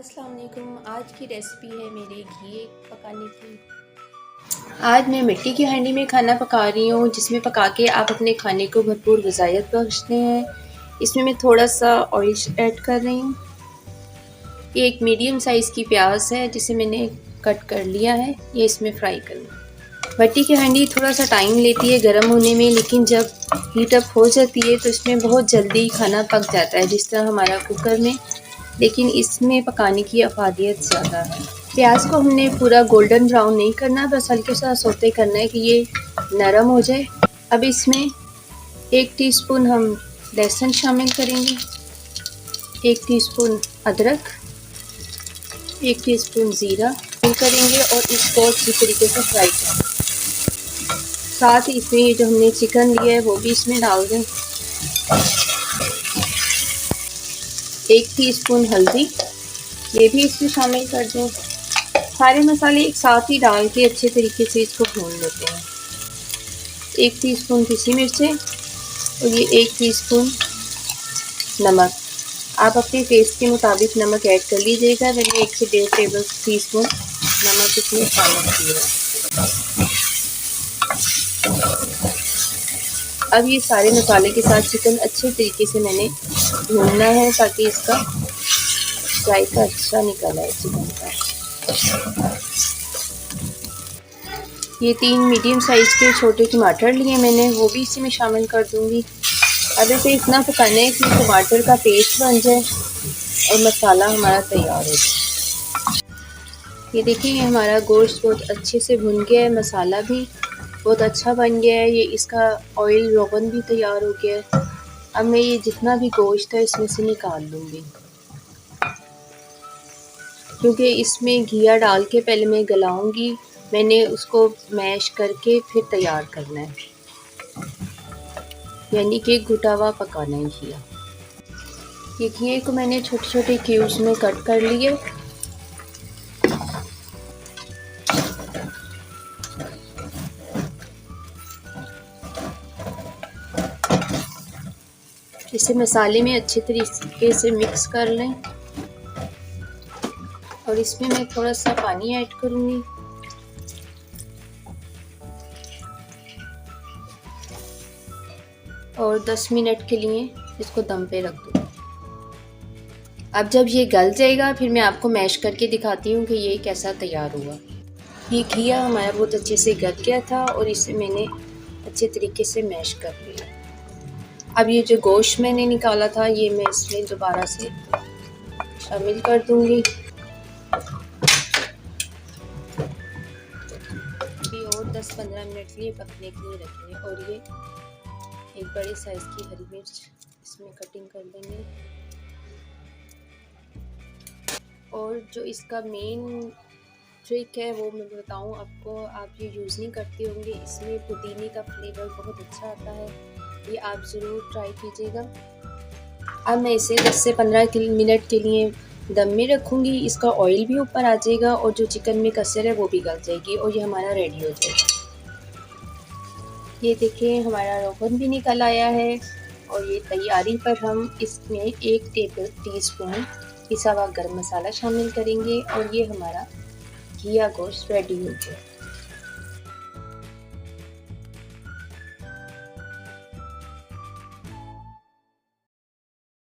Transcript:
अस्सलाम वालेकुम। आज की रेसिपी है मेरे घी पकाने की। आज मैं मिट्टी की हांडी में खाना पका रही हूँ, जिसमें पका के आप अपने खाने को भरपूर ग़िज़ाइयत बख्शते हैं। इसमें मैं थोड़ा सा ऑयल ऐड कर रही हूँ। ये एक मीडियम साइज़ की प्याज है जिसे मैंने कट कर लिया है, ये इसमें फ्राई करना। मिट्टी की हांडी थोड़ा सा टाइम लेती है गर्म होने में, लेकिन जब हीट अप हो जाती है तो इसमें बहुत जल्दी खाना पक जाता है, जिस तरह हमारा कुकर में, लेकिन इसमें पकाने की अफादियत ज़्यादा है। प्याज को हमने पूरा गोल्डन ब्राउन नहीं करना, बस हल्के सा सौते करना है कि ये नरम हो जाए। अब इसमें 1 टीस्पून हम लहसुन शामिल करेंगे, 1 टीस्पून अदरक, 1 टीस्पून ज़ीरा करेंगे और इसको अच्छी तरीके से फ्राई करेंगे। साथ ही इसमें ये जो हमने चिकन लिया है वो भी इसमें डाल दें। 1 टीस्पून हल्दी, ये भी इसमें शामिल कर दें। सारे मसाले एक साथ ही डाल के अच्छे तरीके से इसको भून लेते हैं। 1 टीस्पून पिसी मिर्चें और ये 1 टीस्पून नमक। आप अपने टेस्ट के मुताबिक नमक ऐड कर लीजिएगा। मैंने 1 से 1.5 टेबल टीस्पून नमक इसमें शामिल किया है। अब ये सारे मसाले के साथ चिकन अच्छे तरीके से मैंने भूनना है, ताकि इसका जायका अच्छा निकल आए चिकन का। ये 3 मीडियम साइज़ के छोटे टमाटर लिए मैंने, वो भी इसी में शामिल कर दूंगी। अब इसे इतना पकाना है कि टमाटर का पेस्ट बन जाए और मसाला हमारा तैयार हो जाए। ये देखिए हमारा गोश्त बहुत अच्छे से भुन गया है, मसाला भी बहुत अच्छा बन गया है, ये इसका ऑयल रोगन भी तैयार हो गया है। अब मैं ये जितना भी गोश्त है इसमें से निकाल लूँगी, क्योंकि इसमें घिया डाल के पहले मैं गलाऊंगी। मैंने उसको मैश करके फिर तैयार करना है, यानी कि घुटा हुआ पकाना है घिया। ये घिए को मैंने छोटे छोटे क्यूब्स में कट कर लिए। इसे मसाले में अच्छे तरीके से मिक्स कर लें और इसमें मैं थोड़ा सा पानी ऐड करूँगी। और 10 मिनट के लिए इसको दम पे रख दूँ। अब जब ये गल जाएगा फिर मैं आपको मैश करके दिखाती हूँ कि ये कैसा तैयार हुआ। ये घिया हमारा बहुत अच्छे से गल गया था और इसे मैंने अच्छे तरीके से मैश कर लिया। अब ये जो गोश्त मैंने निकाला था ये मैं इसमें दोबारा से शामिल कर दूँगी। और 10-15 मिनट के लिए पकने के लिए रखें। और ये एक बड़े साइज़ की हरी मिर्च इसमें कटिंग कर देंगे। और जो इसका मेन ट्रिक है वो मैं बताऊं आपको, आप ये यूज़ नहीं करते होंगे, इसमें पुदीने का फ्लेवर बहुत अच्छा आता है, ये आप ज़रूर ट्राई कीजिएगा। अब मैं इसे 10 से 15 मिनट के लिए दम में रखूँगी। इसका ऑयल भी ऊपर आ जाएगा और जो चिकन में कसर है वो भी गल जाएगी और ये हमारा रेडी हो जाएगा। ये देखिए हमारा रोगन भी निकल आया है और ये तैयारी पर हम इसमें 1 टेबल टीस्पून पिसा हुआ गरम मसाला शामिल करेंगे और ये हमारा घिया गोश्त रेडी हो गया।